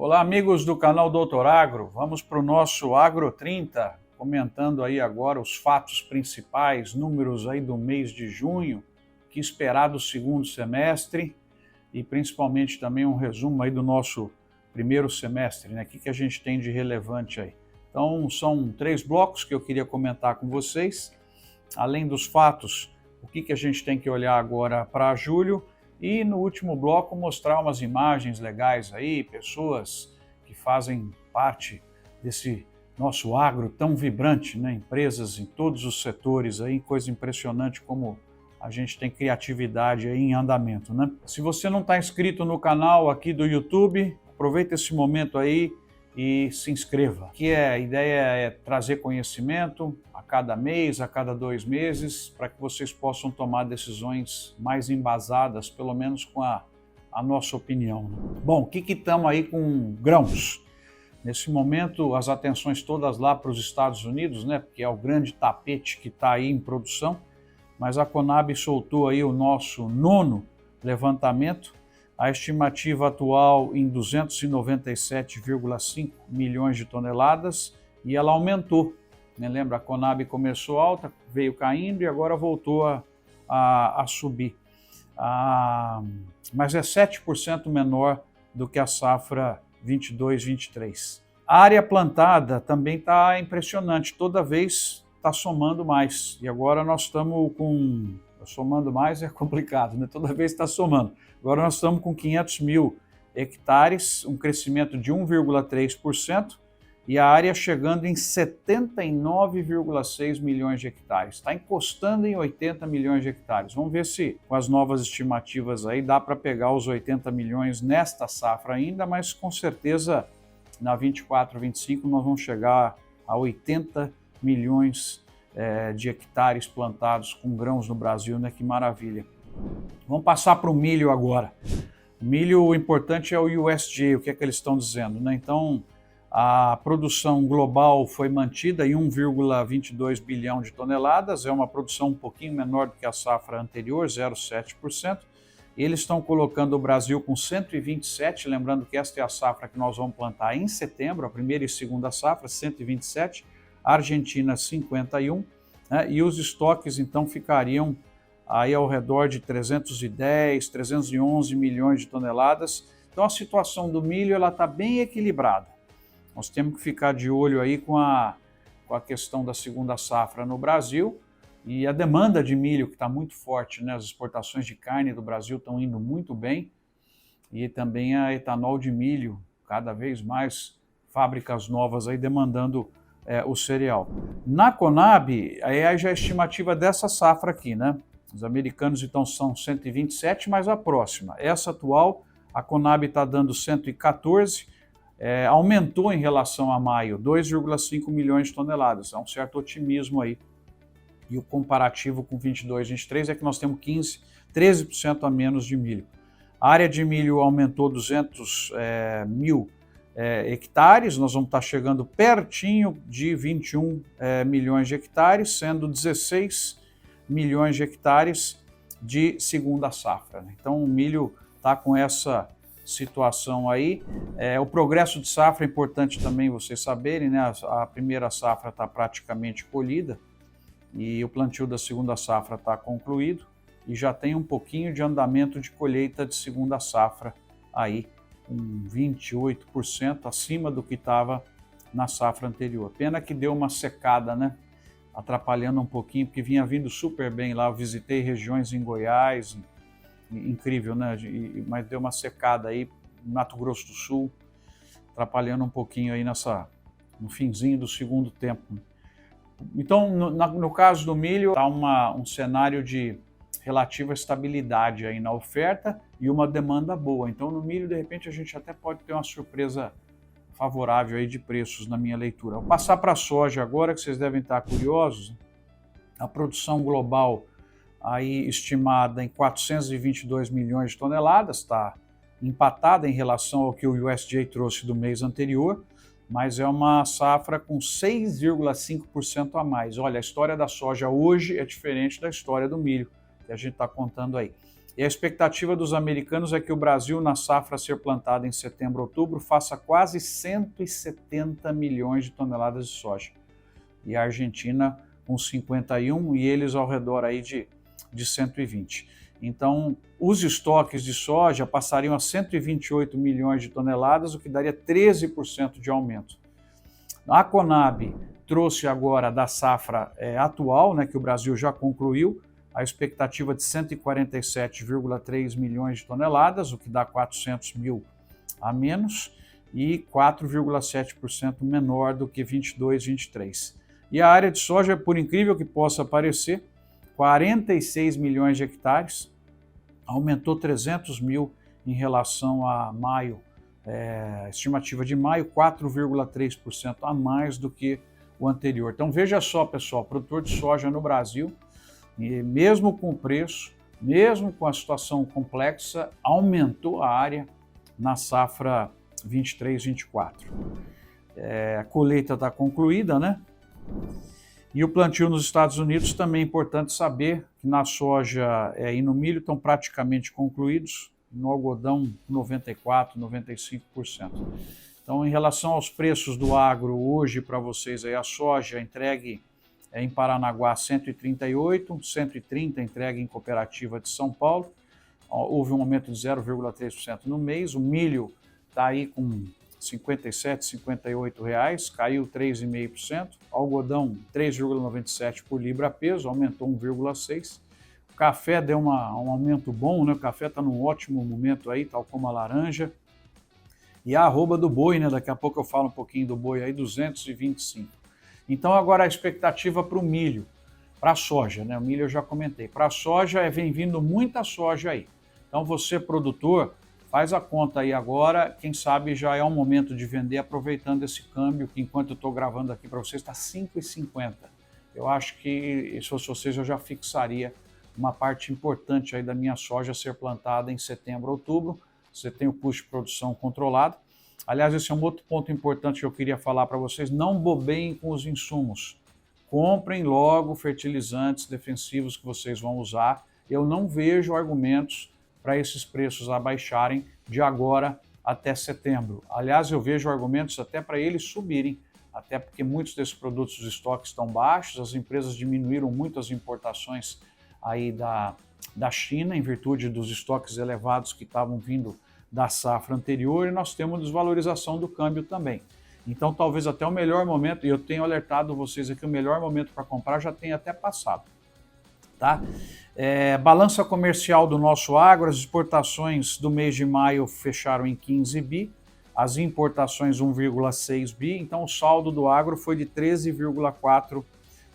Olá, amigos do canal Doutor Agro. Vamos para o nosso Agro 30, comentando aí agora os fatos principais, números aí do mês de junho, que esperar do segundo semestre e principalmente também um resumo aí do nosso primeiro semestre, né? O que a gente tem de relevante aí. Então, são 3 blocos que eu queria comentar com vocês. Além dos fatos, o que a gente tem que olhar agora para julho. E no último bloco mostrar umas imagens legais aí, pessoas que fazem parte desse nosso agro tão vibrante, né? Empresas em todos os setores aí, coisa impressionante como a gente tem criatividade aí em andamento, né? Se você não está inscrito no canal aqui do YouTube, aproveita esse momento aí e se inscreva. Aqui a ideia é trazer conhecimento a cada mês, a cada 2 meses, para que vocês possam tomar decisões mais embasadas, pelo menos com a nossa opinião. Bom, o que estamos aí com grãos? Nesse momento, as atenções todas lá para os Estados Unidos, né, porque é o grande tapete que está aí em produção, mas a Conab soltou aí o nosso 9º levantamento, a estimativa atual em 297,5 milhões de toneladas e ela aumentou. Né? Lembra, a Conab começou alta, veio caindo e agora voltou a subir. Mas é 7% menor do que a safra 22-23. A área plantada também está impressionante, toda vez está somando mais. E agora nós estamos com... Somando mais é complicado, né? Toda vez está somando. Agora nós estamos com 500 mil hectares, um crescimento de 1,3% e a área chegando em 79,6 milhões de hectares. Está encostando em 80 milhões de hectares. Vamos ver se com as novas estimativas aí dá para pegar os 80 milhões nesta safra ainda, mas com certeza na 24-25 nós vamos chegar a 80 milhões de hectares plantados com grãos no Brasil, né? Que maravilha. Vamos passar para o milho agora. O milho, o importante é o USDA, o que é que eles estão dizendo, né? Então, a produção global foi mantida em 1,22 bilhão de toneladas, é uma produção um pouquinho menor do que a safra anterior, 0,7%. E eles estão colocando o Brasil com 127, lembrando que esta é a safra que nós vamos plantar em setembro, a primeira e segunda safra, 127, Argentina 51, né? E os estoques então ficariam aí ao redor de 310, 311 milhões de toneladas. Então a situação do milho ela está bem equilibrada. Nós temos que ficar de olho aí com a questão da segunda safra no Brasil e a demanda de milho que está muito forte, né? As exportações de carne do Brasil estão indo muito bem e também a etanol de milho, cada vez mais fábricas novas aí demandando o cereal. Na Conab, aí já é a estimativa dessa safra aqui, né? Os americanos então são 127, mas a próxima. Essa atual, a Conab está dando 114, aumentou em relação a maio, 2,5 milhões de toneladas. Há um certo otimismo aí. E o comparativo com 22, 23 é que nós temos 13% a menos de milho. A área de milho aumentou 200 mil hectares, nós vamos estar chegando pertinho de 21 milhões de hectares, sendo 16 milhões de hectares de segunda safra. Né? Então o milho está com essa situação aí. O progresso de safra é importante também vocês saberem, né? A primeira safra está praticamente colhida e o plantio da segunda safra está concluído e já tem um pouquinho de andamento de colheita de segunda safra aí, com 28% acima do que estava na safra anterior. Pena que deu uma secada, né? Atrapalhando um pouquinho, porque vinha vindo super bem lá. Eu visitei regiões em Goiás, incrível, né? Mas deu uma secada aí, Mato Grosso do Sul, atrapalhando um pouquinho aí no finzinho do segundo tempo. Então, no caso do milho, está um cenário de relativa estabilidade aí na oferta e uma demanda boa. Então, no milho, de repente, a gente até pode ter uma surpresa favorável aí de preços na minha leitura. Vou passar para a soja agora, que vocês devem estar curiosos. A produção global aí estimada em 422 milhões de toneladas, está empatada em relação ao que o USDA trouxe do mês anterior, mas é uma safra com 6,5% a mais. Olha, a história da soja hoje é diferente da história do milho, que a gente está contando aí. E a expectativa dos americanos é que o Brasil, na safra a ser plantada em setembro, outubro, faça quase 170 milhões de toneladas de soja. E a Argentina com 51 e eles ao redor aí de 120. Então, os estoques de soja passariam a 128 milhões de toneladas, o que daria 13% de aumento. A Conab trouxe agora da safra atual, né, que o Brasil já concluiu, a expectativa de 147,3 milhões de toneladas, o que dá 400 mil a menos, e 4,7% menor do que 22, 23. E a área de soja, por incrível que possa parecer, 46 milhões de hectares, aumentou 300 mil em relação a maio, estimativa de maio, 4,3% a mais do que o anterior. Então veja só, pessoal, produtor de soja no Brasil, e mesmo com o preço, mesmo com a situação complexa, aumentou a área na safra 23-24. A colheita está concluída, né? E o plantio nos Estados Unidos também é importante saber que na soja e no milho estão praticamente concluídos, no algodão 94%, 95%. Então, em relação aos preços do agro hoje para vocês, aí, a soja entregue em Paranaguá 138, 130 entregue em Cooperativa de São Paulo, houve um aumento de 0,3% no mês, o milho está aí com 57, 58 reais, caiu 3,5%, algodão 3,97 por libra peso, aumentou 1,6%, o café deu um aumento bom, né? O café está num ótimo momento aí, tal como a laranja, e a arroba do boi, né? Daqui a pouco eu falo um pouquinho do boi aí, 225. Então agora a expectativa para o milho, para a soja, né? O milho eu já comentei. Para a soja vem vindo muita soja aí. Então você, produtor, faz a conta aí agora, quem sabe já é um momento de vender aproveitando esse câmbio, que enquanto eu estou gravando aqui para vocês está 5,50. Eu acho que se fosse vocês eu já fixaria uma parte importante aí da minha soja a ser plantada em setembro, outubro. Você tem o custo de produção controlado. Aliás, esse é um outro ponto importante que eu queria falar para vocês. Não bobeiem com os insumos. Comprem logo fertilizantes defensivos que vocês vão usar. Eu não vejo argumentos para esses preços abaixarem de agora até setembro. Aliás, eu vejo argumentos até para eles subirem, até porque muitos desses produtos de estoque estão baixos, as empresas diminuíram muito as importações aí da China, em virtude dos estoques elevados que estavam vindo da safra anterior, e nós temos desvalorização do câmbio também. Então, talvez até o melhor momento, e eu tenho alertado vocês aqui, o melhor momento para comprar já tenha até passado. Tá? Balança comercial do nosso agro, as exportações do mês de maio fecharam em 15 bi, as importações 1,6 bi, então o saldo do agro foi de 13,4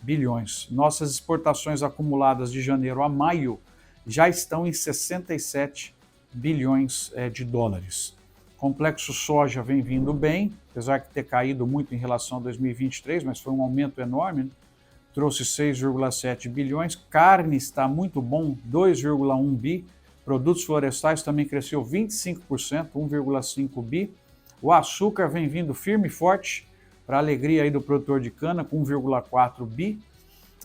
bilhões. Nossas exportações acumuladas de janeiro a maio já estão em 67 bilhões de dólares. Complexo soja vem vindo bem, apesar de ter caído muito em relação a 2023, mas foi um aumento enorme, né? Trouxe 6,7 bilhões. Carne está muito bom, 2,1 bi. Produtos florestais também cresceu 25%, 1,5 bi. O açúcar vem vindo firme e forte, para a alegria aí do produtor de cana, com 1,4 bi.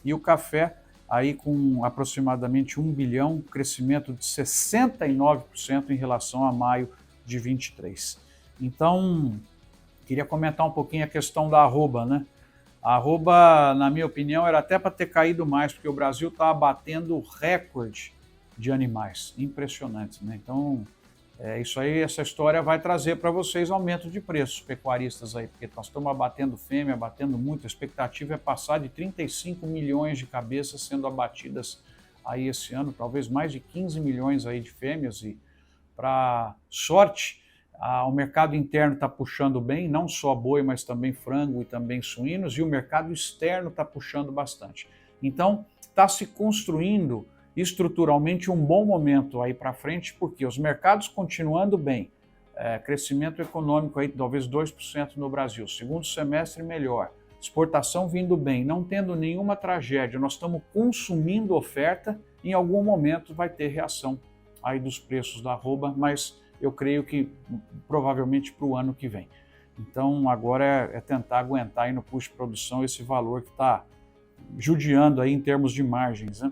E o café aí com aproximadamente 1 bilhão, crescimento de 69% em relação a maio de 23. Então, queria comentar um pouquinho a questão da arroba, né? A arroba, na minha opinião, era até para ter caído mais, porque o Brasil está batendo recorde de animais, impressionante, né? Então, isso aí, essa história vai trazer para vocês aumento de preços pecuaristas aí, porque nós estamos abatendo fêmea, abatendo muito, a expectativa é passar de 35 milhões de cabeças sendo abatidas aí esse ano, talvez mais de 15 milhões aí de fêmeas, e para sorte, o mercado interno está puxando bem, não só boi, mas também frango e também suínos, e o mercado externo está puxando bastante. Então, está se construindo estruturalmente um bom momento aí para frente, porque os mercados continuando bem, crescimento econômico aí talvez 2% no Brasil, segundo semestre melhor, exportação vindo bem, não tendo nenhuma tragédia, nós estamos consumindo oferta, em algum momento vai ter reação aí dos preços da arroba, mas eu creio que provavelmente para o ano que vem. Então agora é tentar aguentar aí no custo de produção esse valor que está judiando aí em termos de margens, né?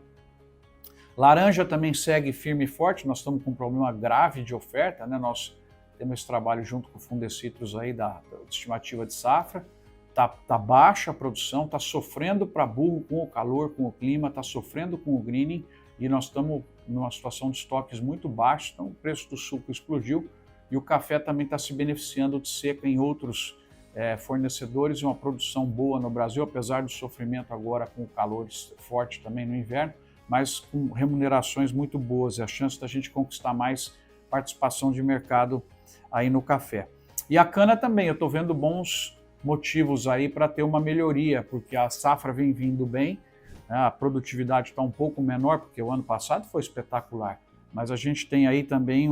Laranja também segue firme e forte, nós estamos com um problema grave de oferta, né? Nós temos esse trabalho junto com o Fundecitrus aí da estimativa de safra, tá baixa a produção, está sofrendo para burro com o calor, com o clima, está sofrendo com o greening e nós estamos numa situação de estoques muito baixos, então o preço do suco explodiu e o café também está se beneficiando de seca em outros fornecedores e uma produção boa no Brasil, apesar do sofrimento agora com o calor forte também no inverno, mas com remunerações muito boas e a chance da gente conquistar mais participação de mercado aí no café. E a cana também, eu estou vendo bons motivos aí para ter uma melhoria, porque a safra vem vindo bem, né? A produtividade está um pouco menor, porque o ano passado foi espetacular, mas a gente tem aí também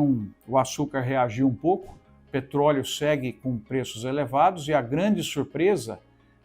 o açúcar reagiu um pouco, o petróleo segue com preços elevados e a grande surpresa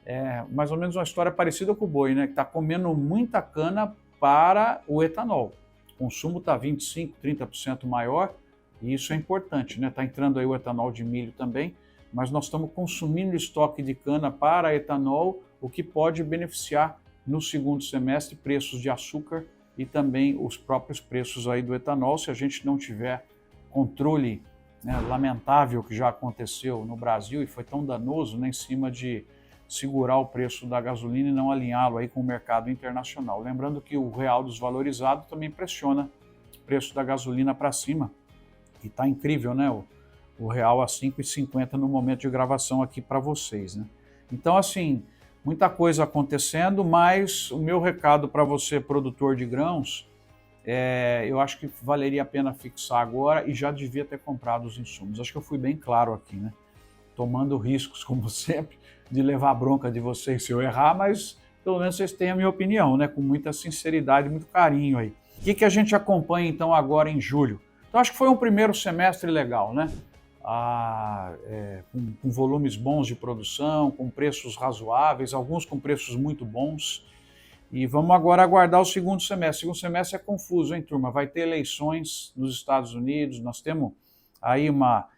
é mais ou menos uma história parecida com o boi, né? Que está comendo muita cana para o etanol. O consumo está 25%, 30% maior e isso é importante, né? Está entrando aí o etanol de milho também, mas nós estamos consumindo estoque de cana para etanol, o que pode beneficiar no segundo semestre preços de açúcar e também os próprios preços aí do etanol, se a gente não tiver controle, né, lamentável que já aconteceu no Brasil e foi tão danoso, né, em cima de segurar o preço da gasolina e não alinhá-lo aí com o mercado internacional. Lembrando que o real desvalorizado também pressiona o preço da gasolina para cima, e está incrível, né? O real a 5,50 no momento de gravação aqui para vocês, né? Então, assim, muita coisa acontecendo, mas o meu recado para você, produtor de grãos, eu acho que valeria a pena fixar agora e já devia ter comprado os insumos. Acho que eu fui bem claro aqui, né? Tomando riscos, como sempre, de levar a bronca de vocês se eu errar, mas pelo menos vocês têm a minha opinião, né? Com muita sinceridade, muito carinho aí. O que a gente acompanha então agora em julho? Então acho que foi um primeiro semestre legal, né? Com volumes bons de produção, com preços razoáveis, alguns com preços muito bons. E vamos agora aguardar o segundo semestre. O segundo semestre é confuso, hein, turma? Vai ter eleições nos Estados Unidos, nós temos aí uma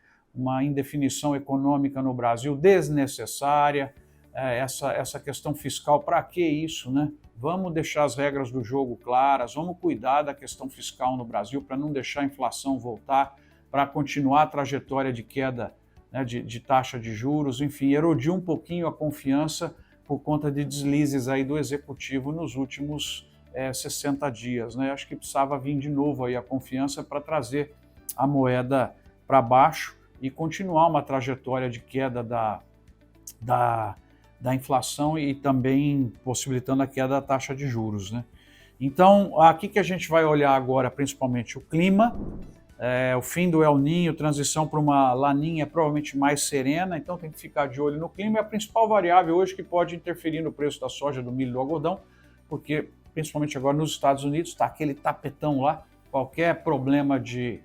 indefinição econômica no Brasil desnecessária, essa questão fiscal, para que isso, né? Vamos deixar as regras do jogo claras, vamos cuidar da questão fiscal no Brasil para não deixar a inflação voltar, para continuar a trajetória de queda, né, de taxa de juros, enfim, erodir um pouquinho a confiança por conta de deslizes aí do executivo nos últimos 60 dias, né? Acho que precisava vir de novo aí a confiança para trazer a moeda para baixo e continuar uma trajetória de queda da inflação e também possibilitando a queda da taxa de juros, né? Então, aqui que a gente vai olhar agora principalmente o clima, o fim do El Niño, transição para uma Laninha provavelmente mais serena, então tem que ficar de olho no clima. É a principal variável hoje que pode interferir no preço da soja, do milho e do algodão, porque principalmente agora nos Estados Unidos está aquele tapetão lá, qualquer problema de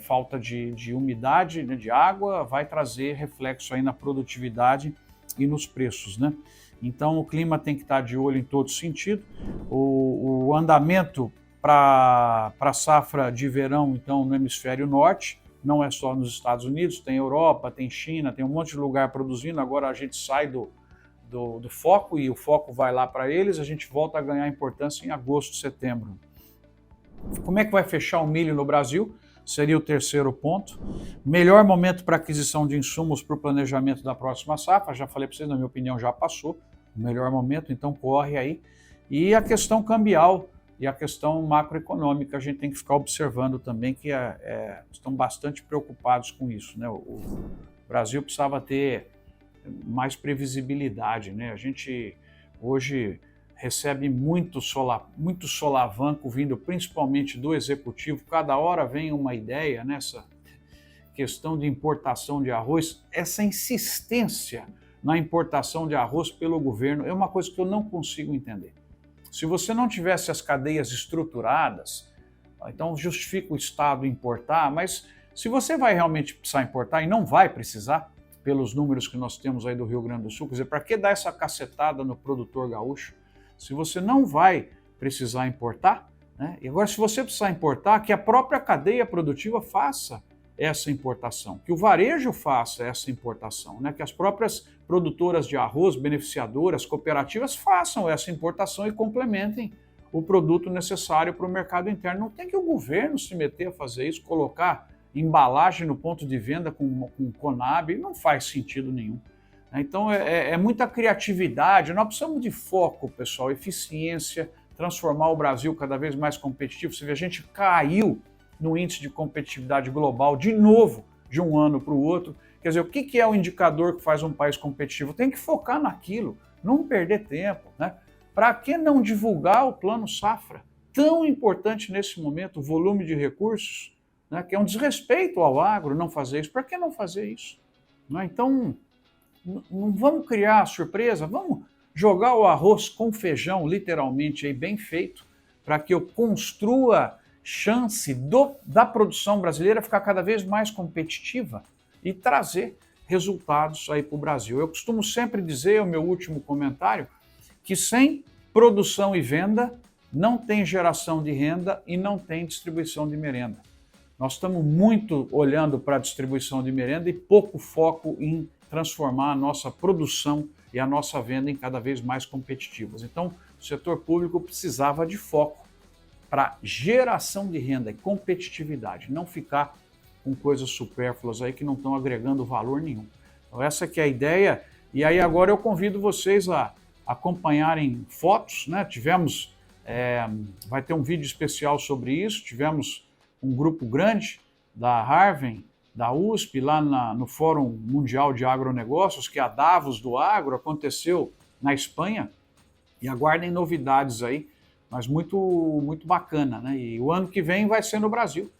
falta de umidade, né, de água, vai trazer reflexo aí na produtividade e nos preços, né? Então o clima tem que estar de olho em todo sentido. O andamento para a safra de verão, então, no hemisfério norte, não é só nos Estados Unidos, tem Europa, tem China, tem um monte de lugar produzindo, agora a gente sai do foco e o foco vai lá para eles, a gente volta a ganhar importância em agosto, setembro. Como é que vai fechar o milho no Brasil? Seria o terceiro ponto. Melhor momento para aquisição de insumos para o planejamento da próxima safra, já falei para vocês, na minha opinião já passou, o melhor momento, então corre aí. E a questão cambial e a questão macroeconômica, a gente tem que ficar observando também, que estão bastante preocupados com isso, né? O Brasil precisava ter mais previsibilidade, né? A gente hoje recebe muito solavanco vindo principalmente do executivo, cada hora vem uma ideia nessa questão de importação de arroz, essa insistência na importação de arroz pelo governo é uma coisa que eu não consigo entender. Se você não tivesse as cadeias estruturadas, então justifica o Estado importar, mas se você vai realmente precisar importar, e não vai precisar, pelos números que nós temos aí do Rio Grande do Sul, quer dizer, para que dar essa cacetada no produtor gaúcho? Se você não vai precisar importar, né? E agora se você precisar importar, que a própria cadeia produtiva faça essa importação, que o varejo faça essa importação, né? Que as próprias produtoras de arroz, beneficiadoras, cooperativas façam essa importação e complementem o produto necessário para o mercado interno. Não tem que o governo se meter a fazer isso, colocar embalagem no ponto de venda com Conab, não faz sentido nenhum. Então é muita criatividade, nós precisamos de foco, pessoal, eficiência, transformar o Brasil cada vê mais competitivo. Você vê, a gente caiu no índice de competitividade global de novo, de um ano para o outro. Quer dizer, o que é o indicador que faz um país competitivo? Tem que focar naquilo, não perder tempo, né? Para que não divulgar o Plano Safra? Tão importante nesse momento, o volume de recursos, né, que é um desrespeito ao agro não fazer isso. Para que não fazer isso? Né? Então, não vamos criar surpresa, vamos jogar o arroz com feijão, literalmente, aí, bem feito, para que eu construa chance da produção brasileira ficar cada vez mais competitiva e trazer resultados aí para o Brasil. Eu costumo sempre dizer, o meu último comentário, que sem produção e venda não tem geração de renda e não tem distribuição de merenda. Nós estamos muito olhando para a distribuição de merenda e pouco foco em transformar a nossa produção e a nossa venda em cada vez mais competitivas. Então, o setor público precisava de foco para geração de renda e competitividade, não ficar com coisas supérfluas aí que não estão agregando valor nenhum. Então, essa que é a ideia. E aí agora eu convido vocês a acompanharem fotos, né? Vai ter um vídeo especial sobre isso, tivemos um grupo grande da Harvard, da USP, lá no Fórum Mundial de Agronegócios, que é a Davos do Agro, aconteceu na Espanha, e aguardem novidades aí, mas muito, muito bacana, né? E o ano que vem vai ser no Brasil,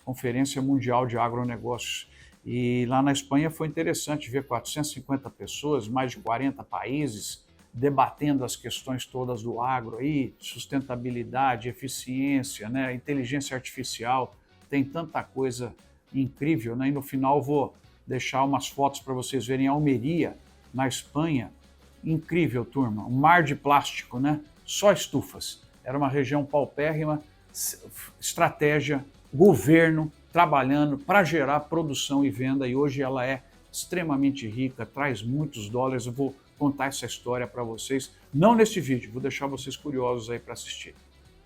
Conferência Mundial de Agronegócios. E lá na Espanha foi interessante ver 450 pessoas, mais de 40 países, debatendo as questões todas do agro aí, sustentabilidade, eficiência, né, inteligência artificial, tem tanta coisa incrível, né? E no final vou deixar umas fotos para vocês verem Almeria, na Espanha. Incrível, turma, um mar de plástico, né? Só estufas. Era uma região paupérrima, estratégia, governo trabalhando para gerar produção e venda, e hoje ela é extremamente rica, traz muitos dólares. Eu vou contar essa história para vocês, não neste vídeo, vou deixar vocês curiosos aí para assistir,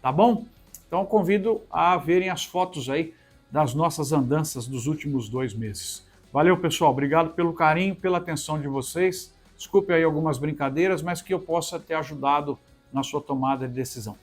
tá bom? Então eu convido a verem as fotos aí das nossas andanças dos últimos 2 meses. Valeu, pessoal, obrigado pelo carinho, pela atenção de vocês. Desculpe aí algumas brincadeiras, mas que eu possa ter ajudado na sua tomada de decisão.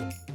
volta.